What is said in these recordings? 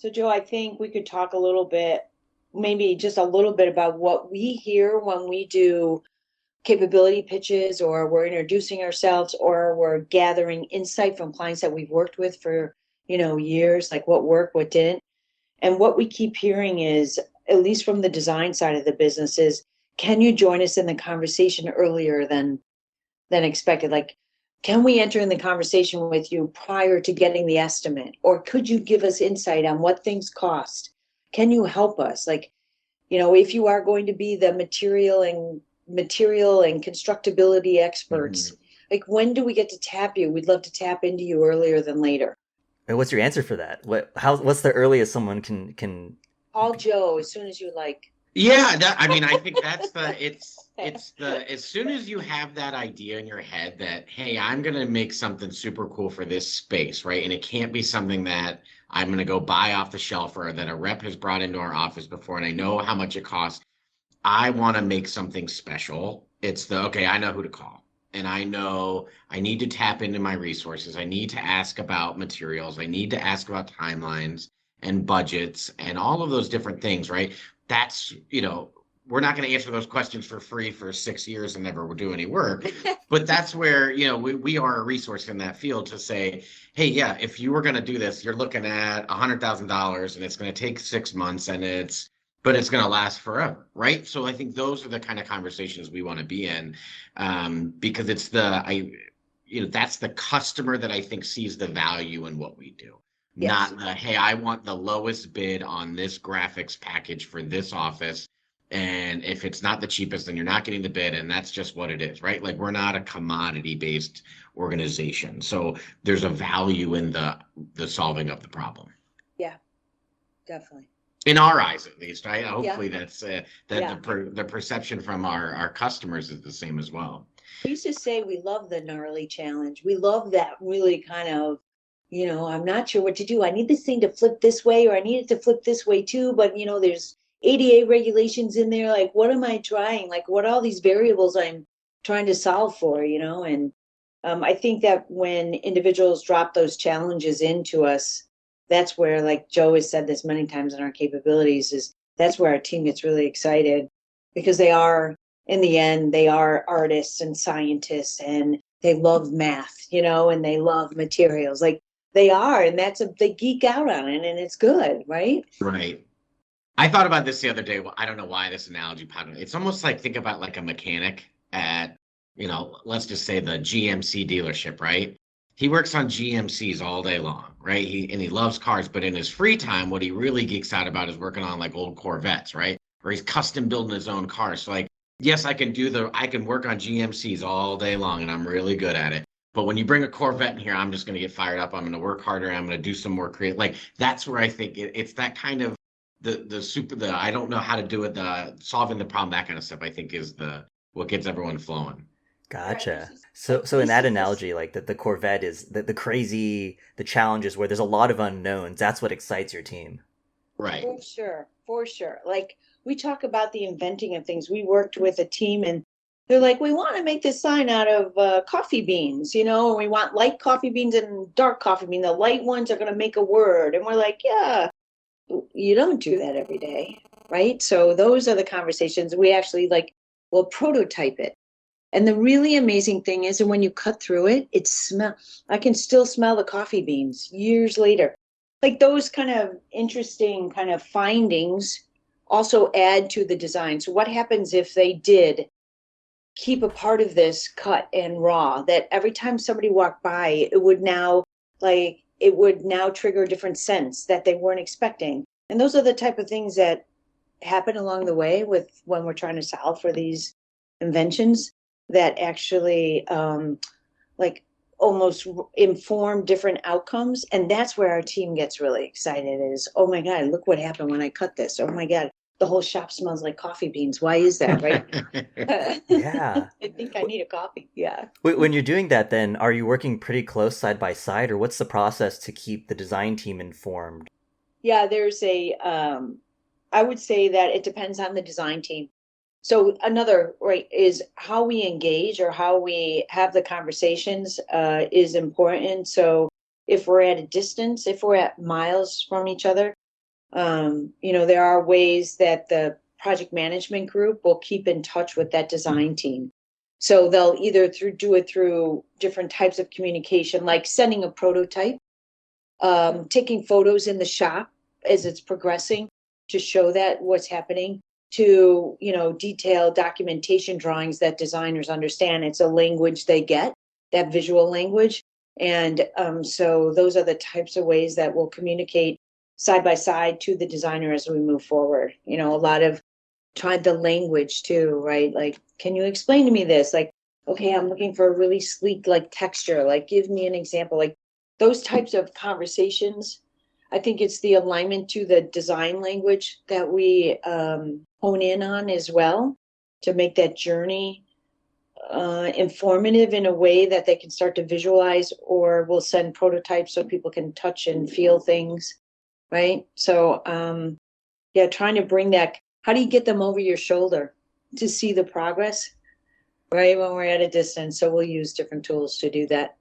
So, Joe, I think we could talk a little bit, maybe just a little bit about what we hear when we do capability pitches or we're introducing ourselves or we're gathering insight from clients that we've worked with for, years, like what worked, what didn't. And what we keep hearing is, at least from the design side of the business, is can you join us in the conversation earlier than expected? Like, can we enter in the conversation with you prior to getting the estimate? Or could you give us insight on what things cost? Can you help us? Like, if you are going to be the material and constructability experts, Mhm. like when do we get to tap you? We'd love to tap into you earlier than later. And what's your answer for that? What's the earliest someone can Call Joe as soon as you like. Yeah, I mean, I think that's it's the as soon as you have that idea in your head that, hey, I'm gonna make something super cool for this space, right? And it can't be something that I'm gonna go buy off the shelf or that a rep has brought into our office before, and I know how much it costs. I want to make something special. It's okay, I know who to call. And I know I need to tap into my resources. I need to ask about materials. I need to ask about timelines and budgets and all of those different things, right? We're not going to answer those questions for free for 6 years and never do any work. But that's where, we are a resource in that field to say, hey, yeah, if you were going to do this, you're looking at $100,000 and it's going to take 6 months but it's going to last forever, right? So I think those are the kind of conversations we want to be in, because that's the customer that I think sees the value in what we do. Yes. Not the, hey, I want the lowest bid on this graphics package for this office. And if it's not the cheapest, then you're not getting the bid. And that's just what it is, right? Like we're not a commodity based organization. So there's a value in the solving of the problem. Yeah, definitely. In our eyes, at least, right? Yeah. Hopefully, that's Yeah. the perception from our customers is the same as well. We used to say we love the gnarly challenge. We love that really kind of, I'm not sure what to do. I need this thing to flip this way, or I need it to flip this way too. But, there's ADA regulations in there. Like, what am I trying? Like, what are all these variables I'm trying to solve for, And I think that when individuals drop those challenges into us, that's where, like Joe has said this many times in our capabilities, is that's where our team gets really excited because they are, in the end, they are artists and scientists and they love math, and they love materials. Like they are, and they geek out on it and it's good, right? Right. I thought about this the other day. Well, I don't know why this analogy popped in. It's almost like think about like a mechanic at, let's just say the GMC dealership, right? He works on GMCs all day long, right? He loves cars, but in his free time, what he really geeks out about is working on like old Corvettes, right? Or he's custom building his own cars. So like, yes, I can work on GMCs all day long and I'm really good at it. But when you bring a Corvette in here, I'm just going to get fired up. I'm going to work harder. I'm going to do some more creative. Like that's where I think it's that kind of the I don't know how to do it, the solving the problem, that kind of stuff, I think is the what gets everyone flowing. Right. There's Gotcha. these So in that pieces. analogy, like the Corvette is the challenges where there's a lot of unknowns. That's what excites your team. Right. For sure, for sure. Like we talk about the inventing of things. We worked with a team and they're like, we want to make this sign out of coffee beans, and we want light coffee beans and dark coffee beans. The light ones are going to make a word. And we're like, yeah, you don't do that every day, right? So those are the conversations we actually like, will prototype it. And the really amazing thing is, and when you cut through it, I can still smell the coffee beans years later. Like those kind of interesting kind of findings also add to the design. So what happens if they did keep a part of this cut and raw, that every time somebody walked by, it would now trigger a different sense that they weren't expecting. And those are the type of things that happen along the way with when we're trying to solve for these inventions that actually like almost inform different outcomes. And that's where our team gets really excited is, oh my God, look what happened when I cut this. Oh my God, the whole shop smells like coffee beans. Why is that, right? I Yeah. think I need a coffee. Yeah. When you're doing that, then are you working pretty close side by side, or what's the process to keep the design team informed? Yeah, I would say that it depends on the design team. So another, right, is how we engage or how we have the conversations is important. So if we're at a distance, if we're at miles from each other, There are ways that the project management group will keep in touch with that design team. So they'll either do it through different types of communication, like sending a prototype, taking photos in the shop as it's progressing to show that what's happening, to detailed documentation drawings that designers understand. It's a language they get, that visual language. And so those are the types of ways that we'll communicate side by side to the designer as we move forward. A lot of tried the language too, right? Like, can you explain to me this? Like, okay, I'm looking for a really sleek, like, texture. Like, give me an example. Like, those types of conversations. I think it's the alignment to the design language that we hone in on as well, to make that journey informative in a way that they can start to visualize, or we'll send prototypes so people can touch and feel things, right? So yeah, trying to bring that. How do you get them over your shoulder to see the progress, right, when we're at a distance? So we'll use different tools to do that.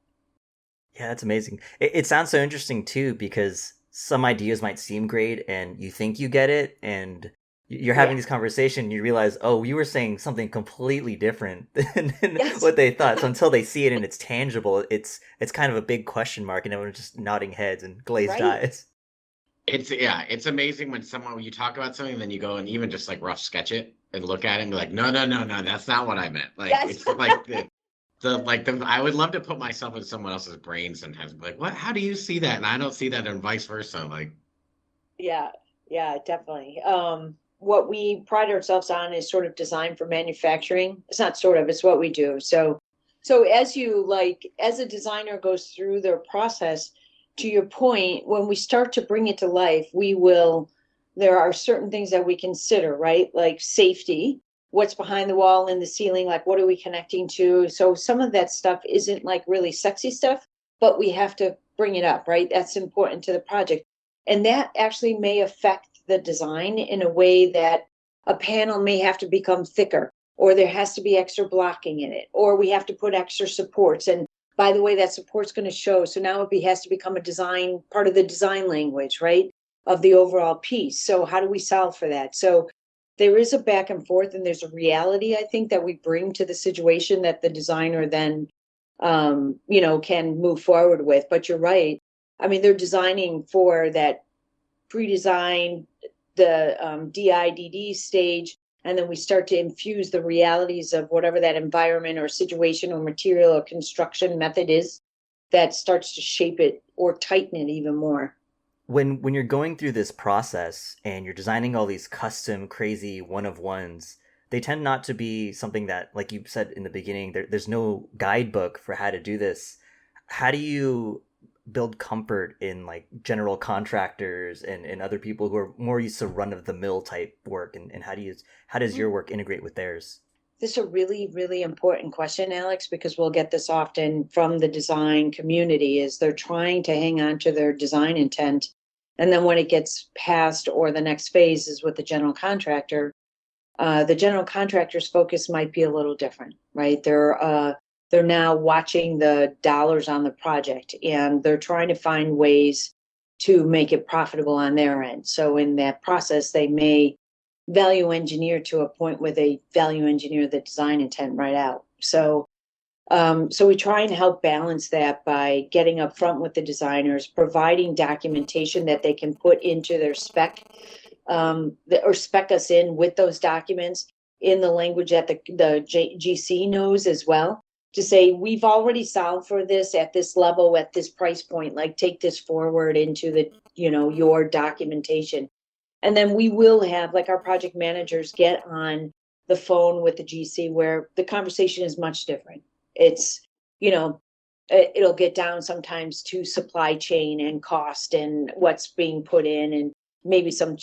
Yeah, that's amazing. It sounds so interesting too, because some ideas might seem great and you think you get it, and you're having Yeah. this conversation, you realize, oh, you were saying something completely different than Yes. what they thought. So until they see it and it's tangible, it's kind of a big question mark, and everyone's just nodding heads and glazed Right. eyes. It's amazing when you talk about something, then you go and even just like rough sketch it and look at it and be like, no, no, no, no, that's not what I meant. Like, Yes. it's like I would love to put myself in someone else's brain sometimes, and be like, what, how do you see that? And I don't see that, and vice versa. Like, Yeah, yeah, definitely. What we pride ourselves on is sort of design for manufacturing. It's not sort of, it's what we do. So as a designer goes through their process, to your point, when we start to bring it to life, there are certain things that we consider, right? Like safety, what's behind the wall and the ceiling, like what are we connecting to? So some of that stuff isn't like really sexy stuff, but we have to bring it up, right? That's important to the project. And that actually may affect the design in a way that a panel may have to become thicker, or there has to be extra blocking in it, or we have to put extra supports. And by the way, that support's going to show. So now it has to become a design part of the design language, right? Of the overall piece. So how do we solve for that? So there is a back and forth, and there's a reality, I think, that we bring to the situation that the designer then can move forward with. But you're right. I mean, they're designing for that pre-design, the DIDD stage, and then we start to infuse the realities of whatever that environment or situation or material or construction method is that starts to shape it or tighten it even more. When you're going through this process and you're designing all these custom crazy one of ones, they tend not to be something that, like you said in the beginning, there's no guidebook for how to do this. How do you build comfort in like general contractors and other people who are more used to run of the mill type work, and how does your work integrate with theirs? This is a really, really important question, Alex, because we'll get this often from the design community, is they're trying to hang on to their design intent. And then when it gets past, or the next phase is with the general contractor's focus might be a little different, right? They're now watching the dollars on the project, and they're trying to find ways to make it profitable on their end. So in that process, they may value engineer to a point where they value engineer the design intent right out. So we try and help balance that by getting up front with the designers, providing documentation that they can put into their spec, or spec us in with those documents in the language that the GC knows as well, to say, we've already solved for this at this level, at this price point, like take this forward into your documentation. And then we will have, like, our project managers get on the phone with the GC, where the conversation is much different. It's, it'll get down sometimes to supply chain and cost and what's being put in, and maybe some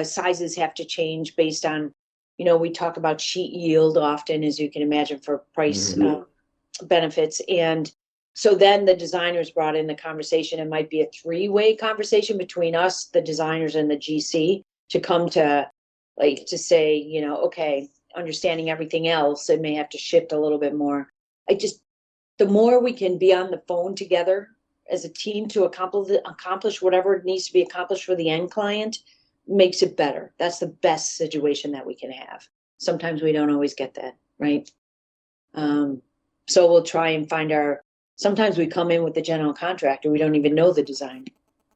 sizes have to change based on, we talk about sheet yield often, as you can imagine, for price benefits. And so then the designers brought in the conversation. It might be a three-way conversation between us, the designers, and the GC, to come to, like, to say, okay, understanding everything else, it may have to shift a little bit more. The more we can be on the phone together as a team to accomplish whatever needs to be accomplished for the end client makes it better. That's the best situation that we can have. Sometimes we don't always get that, right? So we'll try and sometimes we come in with the general contractor, we don't even know the design.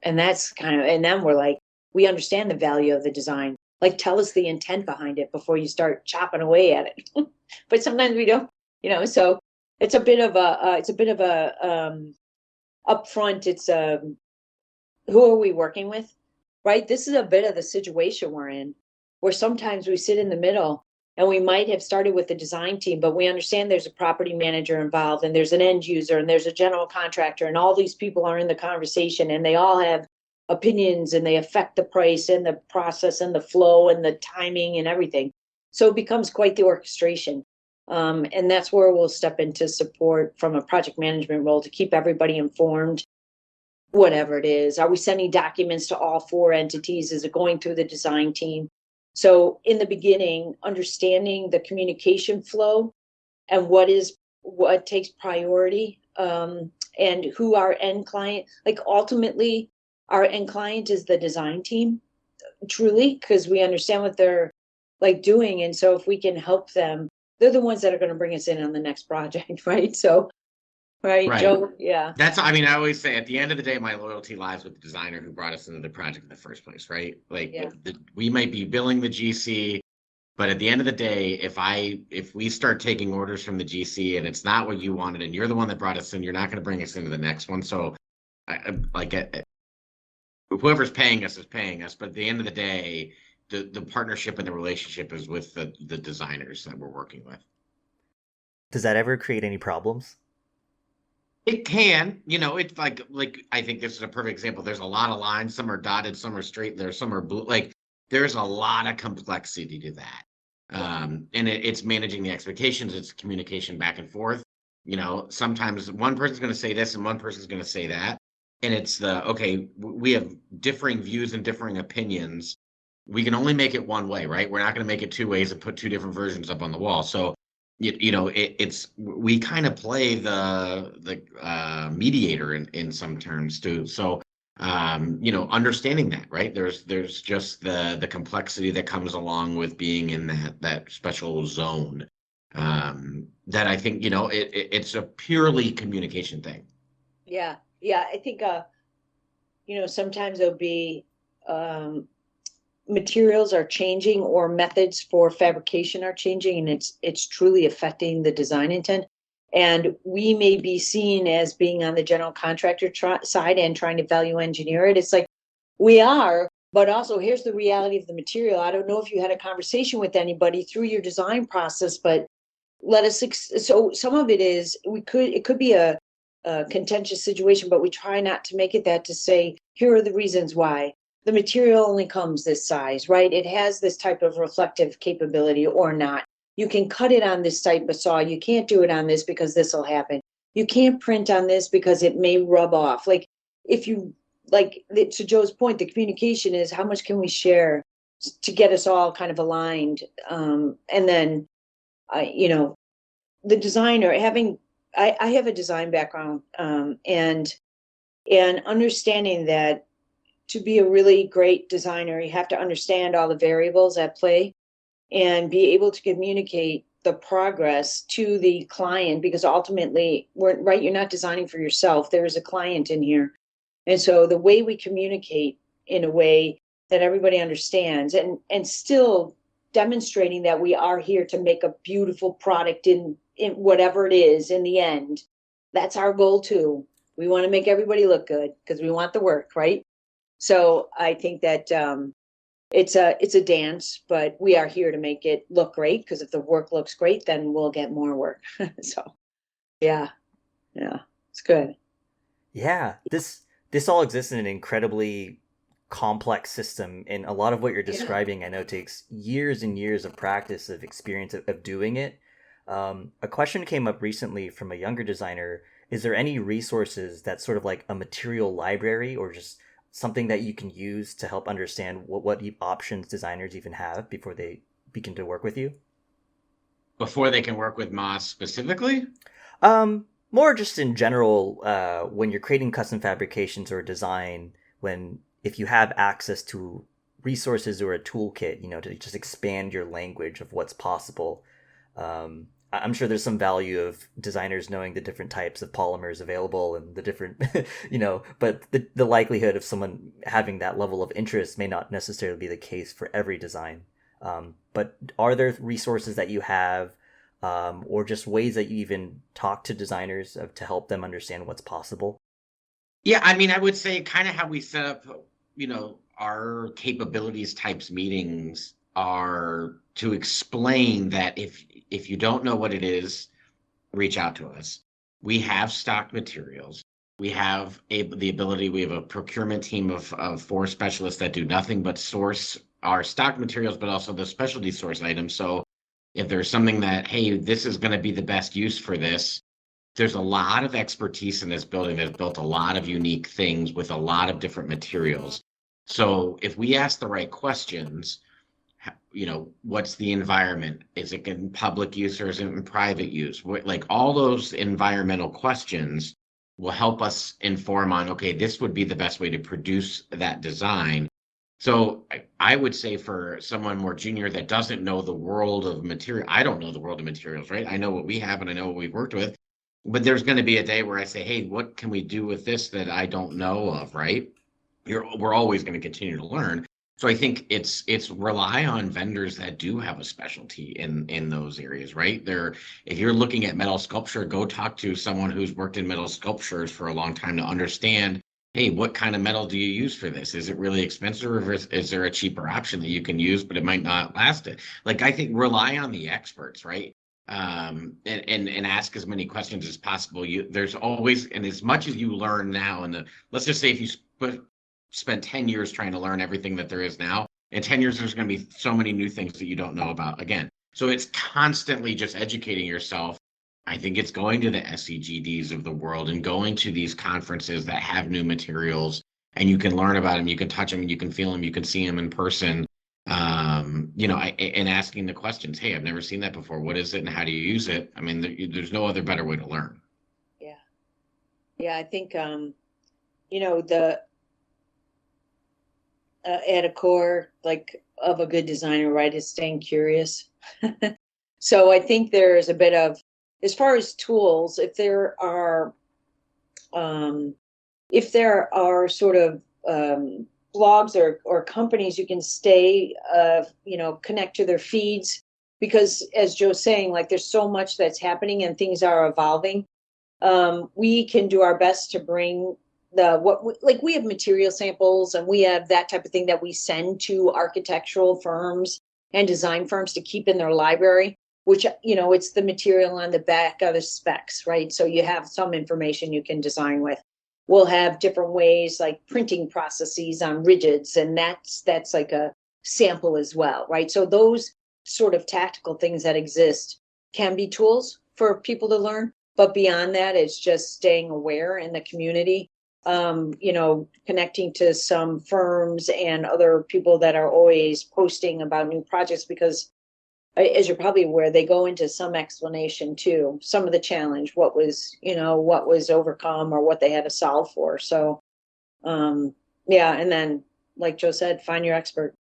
And that's and then we're like, we understand the value of the design. Like, tell us the intent behind it before you start chopping away at it. But sometimes we don't, so it's a bit of upfront. It's who are we working with, right? This is a bit of the situation we're in, where sometimes we sit in the middle and we might have started with the design team, but we understand there's a property manager involved and there's an end user and there's a general contractor, and all these people are in the conversation and they all have opinions and they affect the price and the process and the flow and the timing and everything. So it becomes quite the orchestration. And that's where we'll step into support from a project management role to keep everybody informed, whatever it is. Are we sending documents to all 4 entities? Is it going through the design team? So in the beginning, understanding the communication flow and what takes priority, and who our end client, like ultimately our end client is the design team, truly, because we understand what they're like doing. And so if we can help them, they're the ones that are going to bring us in on the next project, right? So, right. Joe? Yeah. I always say at the end of the day, my loyalty lies with the designer who brought us into the project in the first place, right? Like, we might be billing the GC, but at the end of the day, if we start taking orders from the GC and it's not what you wanted and you're the one that brought us in, you're not going to bring us into the next one. So whoever's paying us is paying us, but at the end of the day, the partnership and the relationship is with the designers that we're working with. Does that ever create any problems? It can, it's like I think this is a perfect example. There's a lot of lines. Some are dotted, some are straight. Some are blue. Like, there's a lot of complexity to that. And it's managing the expectations. It's communication back and forth. Sometimes one person's going to say this and one person's going to say that. And it's we have differing views and differing opinions. We can only make it one way, right? We're not going to make it 2 ways and put 2 different versions up on the wall. So, we kind of play the mediator in some terms too. So, understanding that, right? There's just the complexity that comes along with being in that special zone. That I think, it's a purely communication thing. Yeah. Yeah. I think, sometimes there'll be, materials are changing or methods for fabrication are changing, and it's truly affecting the design intent. And we may be seen as being on the general contractor side and trying to value engineer it. It's like we are, but also here's the reality of the material. I don't know if you had a conversation with anybody through your design process, but so some of it is, it could be a contentious situation, but we try not to make it that, to say, here are the reasons why. The material only comes this size, right? It has this type of reflective capability or not. You can cut it on this type of saw. You can't do it on this because this will happen. You can't print on this because it may rub off. Like, to Joe's point, the communication is how much can we share to get us all kind of aligned. And then, the designer I have a design background, and understanding that to be a really great designer, you have to understand all the variables at play and be able to communicate the progress to the client, because ultimately, you're not designing for yourself. There is a client in here. And so the way we communicate in a way that everybody understands, and still demonstrating that we are here to make a beautiful product in whatever it is in the end. That's our goal too. We want to make everybody look good because we want the work, right? So I think that it's a dance, but we are here to make it look great, because if the work looks great, then we'll get more work. So yeah, it's good. Yeah, this all exists in an incredibly complex system, and a lot of what you're describing, I know, takes years and years of practice, of experience of doing it. A question came up recently from a younger designer. Is there any resources that's sort of like a material library, or just something that you can use to help understand what options designers even have before they begin to work with you? Before they can work with Moss specifically? More just in general, when you're creating custom fabrications or design, if you have access to resources or a toolkit, to just expand your language of what's possible. I'm sure there's some value of designers knowing the different types of polymers available and the different, but the likelihood of someone having that level of interest may not necessarily be the case for every design. But are there resources that you have, or just ways that you even talk to designers to help them understand what's possible? Yeah, I mean, I would say kind of how we set up, our capabilities types meetings are to explain that if you don't know what it is, reach out to us. We have stock materials. We have the ability, we have a procurement team of 4 specialists that do nothing but source our stock materials, but also the specialty source items. So if there's something that, hey, this is going to be the best use for this, there's a lot of expertise in this building that has built a lot of unique things with a lot of different materials. So if we ask the right questions, what's the environment? Is it in public use or is it in private use? Like all those environmental questions will help us inform on, okay, this would be the best way to produce that design. So I would say for someone more junior that doesn't know the world of material, I don't know the world of materials, right? I know what we have and I know what we've worked with, but there's going to be a day where I say, hey, what can we do with this that I don't know of, right? We're always going to continue to learn. So I think it's rely on vendors that do have a specialty in those areas, right? If you're looking at metal sculpture, go talk to someone who's worked in metal sculptures for a long time to understand, hey, what kind of metal do you use for this? Is it really expensive, or is there a cheaper option that you can use, but it might not last it? Like, I think rely on the experts, right? And ask as many questions as possible. There's always, and as much as you learn now, let's just say if you spend 10 years trying to learn everything that there is now, in 10 years, there's going to be so many new things that you don't know about again. So it's constantly just educating yourself. I think it's going to the SCGDs of the world and going to these conferences that have new materials, and you can learn about them, you can touch them, you can feel them, you can see them in person. And asking the questions, hey, I've never seen that before. What is it and how do you use it? I mean, there's no other better way to learn. Yeah. Yeah, I think, at a core, like, of a good designer, right, is staying curious. So I think there's a bit of, as far as tools, if there are sort of blogs or companies you can stay, connect to their feeds, because as Joe's saying, like, there's so much that's happening and things are evolving. We can do our best to bring we have material samples and we have that type of thing that we send to architectural firms and design firms to keep in their library, which, it's the material on the back of the specs, right? So you have some information you can design with. We'll have different ways, like printing processes on rigids, and that's like a sample as well, right? So those sort of tactical things that exist can be tools for people to learn. But beyond that, it's just staying aware in the community, connecting to some firms and other people that are always posting about new projects, because as you're probably aware, they go into some explanation too, some of the challenge, what was overcome or what they had to solve for. So, yeah. And then, like Joe said, find your expert,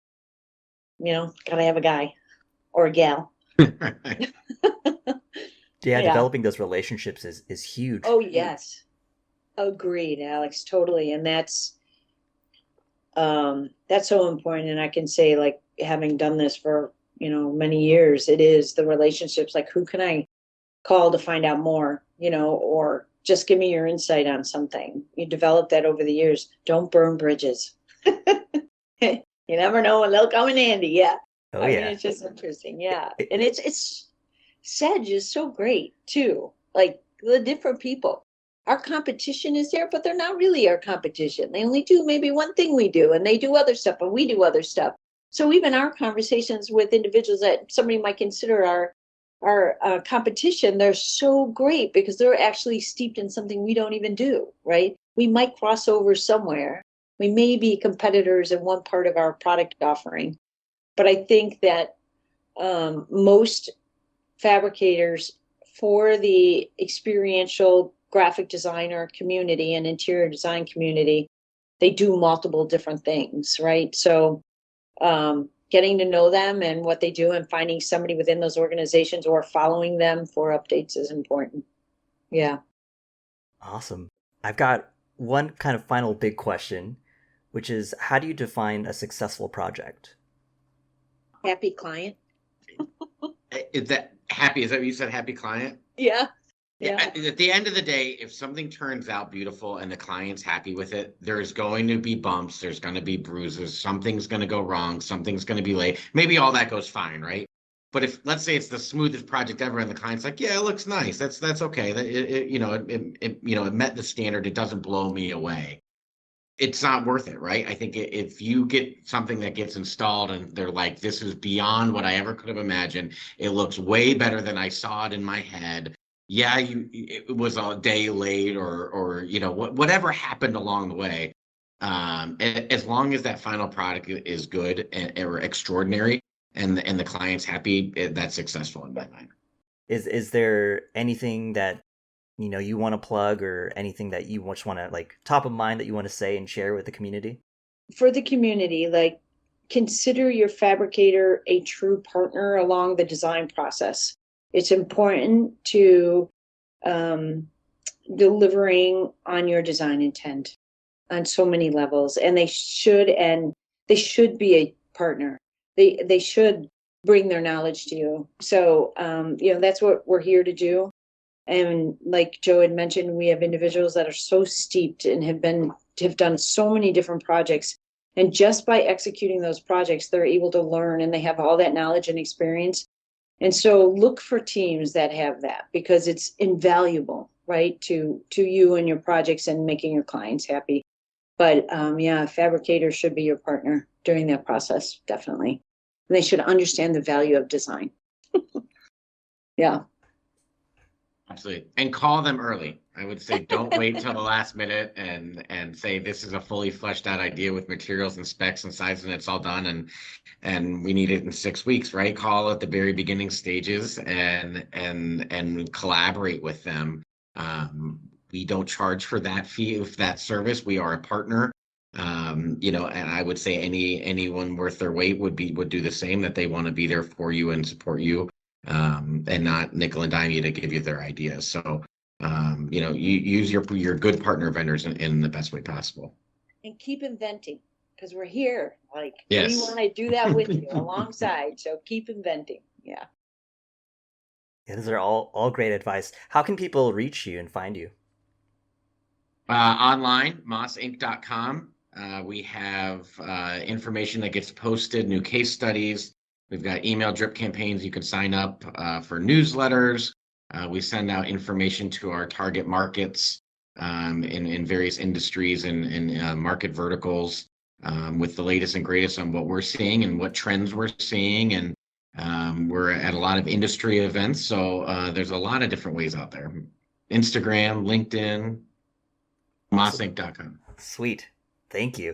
gotta have a guy or a gal. Yeah, developing those relationships is huge. Oh, yes. Agreed, Alex, totally. And that's so important. And I can say, like, having done this for, many years, it is the relationships, like, who can I call to find out more, or just give me your insight on something. You develop that over the years. Don't burn bridges. You never know when they'll come in handy. Yeah. Oh, yeah. I mean, it's just interesting. Yeah. And it's Sedge is so great too. Like, the different people. Our competition is there, but they're not really our competition. They only do maybe one thing we do, and they do other stuff, and we do other stuff. So even our conversations with individuals that somebody might consider our competition, they're so great because they're actually steeped in something we don't even do, right? We might cross over somewhere. We may be competitors in one part of our product offering, but I think that most fabricators, for the experiential graphic designer community and interior design community, they do multiple different things, right? So getting to know them and what they do and finding somebody within those organizations or following them for updates is important. Yeah. Awesome. I've got one kind of final big question, which is how do you define a successful project? Happy client. Is that happy? Is that what you said? Happy client? Yeah. Yeah. At the end of the day, if something turns out beautiful and the client's happy with it, there's going to be bumps, there's going to be bruises, something's going to go wrong, something's going to be late. Maybe all that goes fine, right? But if let's say it's the smoothest project ever, and the client's like, "Yeah, it looks nice. That's okay. That it met the standard. It doesn't blow me away." It's not worth it, right? I think if you get something that gets installed and they're like, "This is beyond what I ever could have imagined. It looks way better than I saw it in my head." Yeah, it was a day late, or whatever happened along the way. As long as that final product is good or extraordinary, and the client's happy, that's successful in my mind. Is there anything that you want to plug, or anything that you just want to, like, top of mind that you want to say and share with the community? For the community, like, consider your fabricator a true partner along the design process. It's important to delivering on your design intent on so many levels, and they should be a partner. They should bring their knowledge to you. So that's what we're here to do. And like Joe had mentioned, we have individuals that are so steeped and have done so many different projects. And just by executing those projects, they're able to learn, and they have all that knowledge and experience. And so look for teams that have that, because it's invaluable, right, to you and your projects and making your clients happy. But fabricators should be your partner during that process, definitely. And they should understand the value of design. Yeah. Absolutely. And call them early. I would say don't wait till the last minute and say this is a fully fleshed out idea with materials and specs and sizes, and it's all done and we need it in 6 weeks, right? Call at the very beginning stages and collaborate with them. We don't charge for that fee, of that service. We are a partner. And I would say anyone worth their weight would do the same, that they want to be there for you and support you. And not nickel and dime you to give you their ideas. So, you use your good partner vendors in the best way possible. And keep inventing, because we're here. Like, yes. We want to do that with you alongside. So keep inventing. Yeah. Yeah, those are all great advice. How can people reach you and find you? Online, mossinc.com. We have information that gets posted, new case studies. We've got email drip campaigns. You can sign up for newsletters. We send out information to our target markets in various industries and market verticals with the latest and greatest on what we're seeing and what trends we're seeing. And we're at a lot of industry events. So there's a lot of different ways out there. Instagram, LinkedIn, mossinc.com. Sweet. Thank you.